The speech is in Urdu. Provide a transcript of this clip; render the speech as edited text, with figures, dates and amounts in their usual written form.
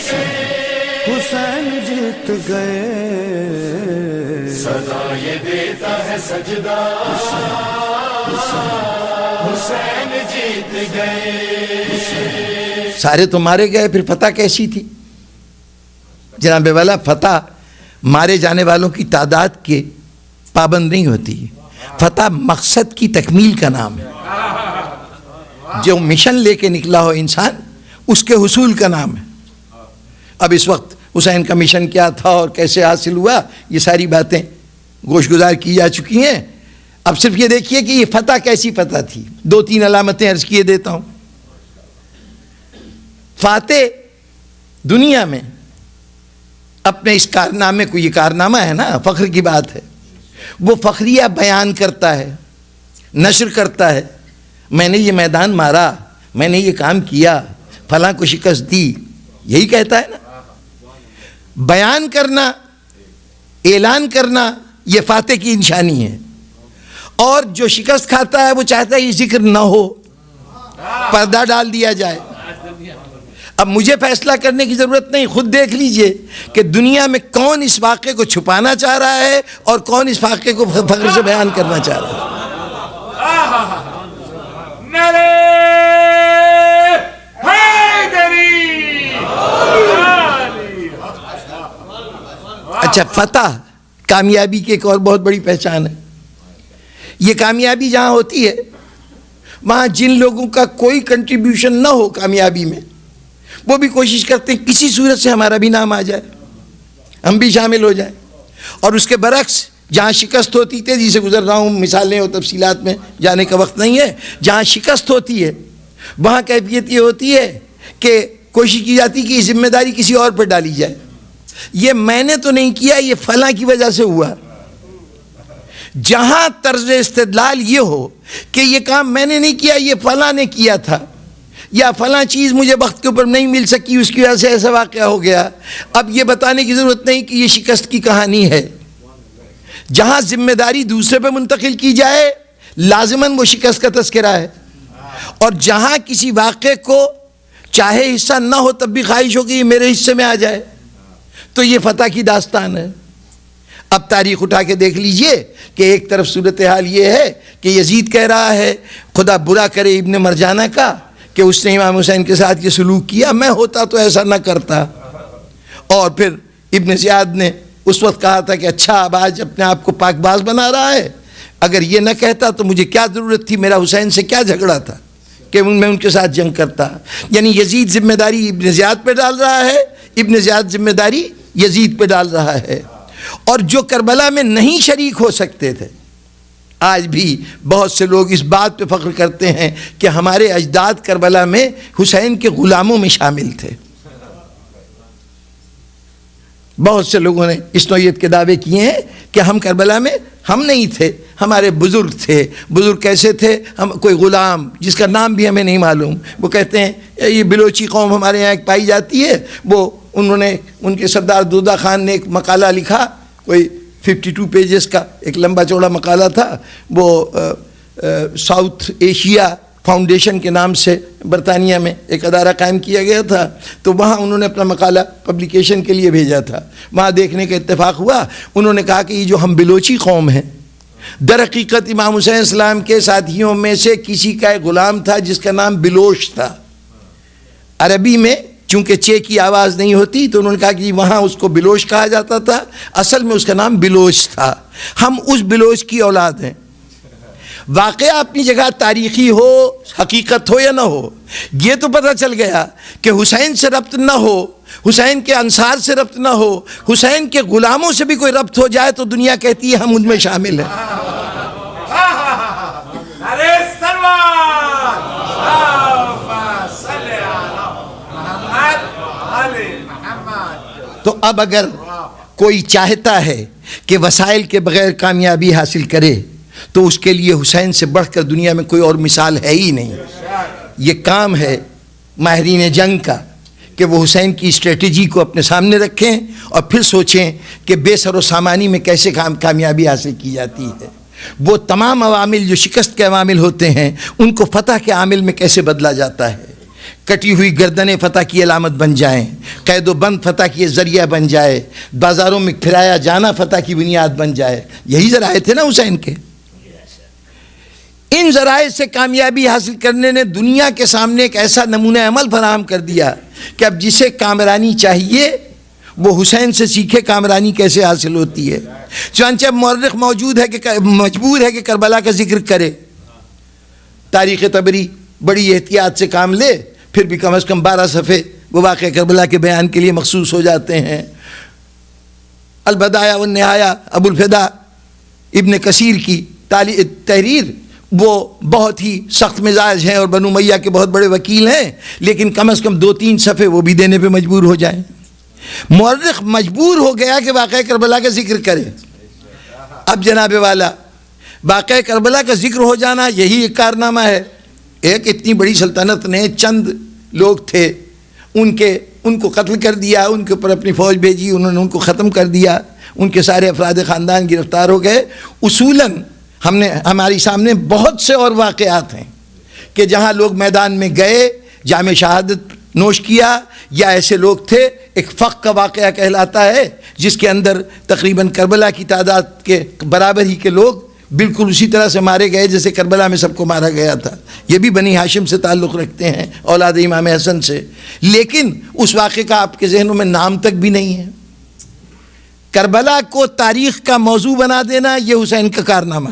حسین جیت گئے، سزا یہ دیتا ہے سجدہ، حسین جیت گئے۔ سارے تو مارے گئے، پھر فتح کیسی تھی؟ جناب والا فتح مارے جانے والوں کی تعداد کے پابند نہیں ہوتی، فتح مقصد کی تکمیل کا نام ہے۔ جو مشن لے کے نکلا ہو انسان، اس کے حصول کا نام ہے۔ اب اس وقت حسین کا مشن کیا تھا اور کیسے حاصل ہوا، یہ ساری باتیں گوش گزار کی جا چکی ہیں۔ اب صرف یہ دیکھیے کہ یہ فتح کیسی فتح تھی۔ 2-3 علامتیں عرض کیے دیتا ہوں۔ فاتح دنیا میں اپنے اس کارنامے کو، یہ کارنامہ ہے نا، فخر کی بات ہے، وہ فخریہ بیان کرتا ہے، نشر کرتا ہے، میں نے یہ میدان مارا، میں نے یہ کام کیا، فلاں کو شکست دی، یہی کہتا ہے نا۔ بیان کرنا، اعلان کرنا، یہ فاتح کی نشانی ہے۔ اور جو شکست کھاتا ہے وہ چاہتا ہے یہ ذکر نہ ہو، پردہ ڈال دیا جائے۔ اب مجھے فیصلہ کرنے کی ضرورت نہیں، خود دیکھ لیجئے کہ دنیا میں کون اس واقعے کو چھپانا چاہ رہا ہے اور کون اس واقعے کو فخر سے بیان کرنا چاہ رہا ہے۔ اچھا، فتح کامیابی کی ایک اور بہت بڑی پہچان ہے۔ یہ کامیابی جہاں ہوتی ہے وہاں جن لوگوں کا کوئی کنٹریبیوشن نہ ہو کامیابی میں، وہ بھی کوشش کرتے ہیں کسی صورت سے ہمارا بھی نام آ جائے، ہم بھی شامل ہو جائیں۔ اور اس کے برعکس جہاں شکست ہوتی، تیزی سے گزر رہا ہوں، مثالیں اور تفصیلات میں جانے کا وقت نہیں ہے، جہاں شکست ہوتی ہے وہاں کیفیت یہ ہوتی ہے کہ کوشش کی جاتی کہ یہ ذمہ داری کسی اور پر ڈالی جائے۔ یہ میں نے تو نہیں کیا، یہ فلاں کی وجہ سے ہوا۔ جہاں طرز استدلال یہ ہو کہ یہ کام میں نے نہیں کیا، یہ فلاں نے کیا تھا، یا فلاں چیز مجھے وقت کے اوپر نہیں مل سکی، اس کی وجہ سے ایسا واقعہ ہو گیا، اب یہ بتانے کی ضرورت نہیں کہ یہ شکست کی کہانی ہے۔ جہاں ذمہ داری دوسرے پہ منتقل کی جائے لازماً وہ شکست کا تذکرہ ہے، اور جہاں کسی واقعے کو چاہے حصہ نہ ہو تب بھی خواہش ہو کہ یہ میرے حصے میں آ جائے، تو یہ فتح کی داستان ہے۔ اب تاریخ اٹھا کے دیکھ لیجئے کہ ایک طرف صورتحال یہ ہے کہ یزید کہہ رہا ہے خدا برا کرے ابن مرجانہ کا کہ اس نے امام حسین کے ساتھ یہ سلوک کیا، میں ہوتا تو ایسا نہ کرتا۔ اور پھر ابن زیاد نے اس وقت کہا تھا کہ اچھا اب آج اپنے آپ کو پاک باز بنا رہا ہے، اگر یہ نہ کہتا تو مجھے کیا ضرورت تھی، میرا حسین سے کیا جھگڑا تھا کہ میں ان کے ساتھ جنگ کرتا۔ یعنی یزید ذمہ داری ابن زیاد پہ ڈال رہا ہے، ابن زیاد ذمہ داری یزید پہ ڈال رہا ہے۔ اور جو کربلا میں نہیں شریک ہو سکتے تھے، آج بھی بہت سے لوگ اس بات پہ فخر کرتے ہیں کہ ہمارے اجداد کربلا میں حسین کے غلاموں میں شامل تھے۔ بہت سے لوگوں نے اس نوعیت کے دعوے کیے ہیں کہ ہم کربلا میں ہم نہیں تھے، ہمارے بزرگ تھے۔ بزرگ کیسے تھے؟ ہم کوئی غلام جس کا نام بھی ہمیں نہیں معلوم، وہ کہتے ہیں یہ بلوچی قوم ہمارے یہاں ایک پائی جاتی ہے، وہ انہوں نے ان کے سردار دودہ خان نے ایک مقالہ لکھا، کوئی 52 پیجز کا ایک لمبا چوڑا مقالہ تھا، وہ ساؤتھ ایشیا فاؤنڈیشن کے نام سے برطانیہ میں ایک ادارہ قائم کیا گیا تھا، تو وہاں انہوں نے اپنا مقالہ پبلیکیشن کے لیے بھیجا تھا۔ وہاں دیکھنے کا اتفاق ہوا، انہوں نے کہا کہ یہ جو ہم بلوچی قوم ہیں، در حقیقت امام حسین السلام کے ساتھیوں میں سے کسی کا ایک غلام تھا جس کا نام بلوش تھا۔ عربی میں چونکہ چے کی آواز نہیں ہوتی تو انہوں نے کہا کہ وہاں اس کو بلوش کہا جاتا تھا، اصل میں اس کا نام بلوچ تھا، ہم اس بلوچ کی اولاد ہیں۔ واقعہ اپنی جگہ تاریخی ہو، حقیقت ہو یا نہ ہو، یہ تو پتہ چل گیا کہ حسین سے ربط نہ ہو، حسین کے انصار سے ربط نہ ہو، حسین کے غلاموں سے بھی کوئی ربط ہو جائے تو دنیا کہتی ہے ہم ان میں شامل ہیں۔ تو اب اگر کوئی چاہتا ہے کہ وسائل کے بغیر کامیابی حاصل کرے تو اس کے لیے حسین سے بڑھ کر دنیا میں کوئی اور مثال ہے ہی نہیں۔ یہ کام ہے ماہرین جنگ کا کہ وہ حسین کی اسٹریٹجی کو اپنے سامنے رکھیں اور پھر سوچیں کہ بے سر و سامانی میں کیسے کامیابی حاصل کی جاتی ہے۔ وہ تمام عوامل جو شکست کے عوامل ہوتے ہیں ان کو فتح کے عامل میں کیسے بدلا جاتا ہے۔ کٹی ہوئی گردنیں فتح کی علامت بن جائیں، قید و بند فتح کی ذریعہ بن جائے، بازاروں میں پھرایا جانا فتح کی بنیاد بن جائے. یہی ذرائع تھے نا حسین کے. ان ذرائع سے کامیابی حاصل کرنے نے دنیا کے سامنے ایک ایسا نمونہ عمل فراہم کر دیا کہ اب جسے کامرانی چاہیے وہ حسین سے سیکھے کامرانی کیسے حاصل ہوتی ہے. چنانچہ مورخ مجبور ہے کہ کربلا کا ذکر کرے. تاریخ طبری بڑی احتیاط سے کام لے، پھر بھی کم از کم 12 صفحے وہ واقعہ کربلا کے بیان کے لیے مخصوص ہو جاتے ہیں. البدایہ والنہایہ ابو الفدا ابن کثیر کی تحریر، وہ بہت ہی سخت مزاج ہیں اور بنو امیہ کے بہت بڑے وکیل ہیں، لیکن کم از کم 2-3 صفحے وہ بھی دینے پہ مجبور ہو جائیں. مورخ مجبور ہو گیا کہ واقعہ کربلا کا ذکر کرے. اب جناب والا، واقعہ کربلا کا ذکر ہو جانا یہی ایک کارنامہ ہے. ایک اتنی بڑی سلطنت نے چند لوگ تھے، ان کو قتل کر دیا، ان کے اوپر اپنی فوج بھیجی، انہوں نے ان کو ختم کر دیا، ان کے سارے افراد خاندان گرفتار ہو گئے. اصولاً ہماری سامنے بہت سے اور واقعات ہیں کہ جہاں لوگ میدان میں گئے، جام شہادت نوش کیا، یا ایسے لوگ تھے. ایک فق کا واقعہ کہلاتا ہے جس کے اندر تقریباً کربلا کی تعداد کے برابر ہی کے لوگ بالکل اسی طرح سے مارے گئے جیسے کربلا میں سب کو مارا گیا تھا. یہ بھی بنی ہاشم سے تعلق رکھتے ہیں، اولاد امام حسن سے، لیکن اس واقعے کا آپ کے ذہنوں میں نام تک بھی نہیں ہے. کربلا کو تاریخ کا موضوع بنا دینا یہ حسین کا کارنامہ.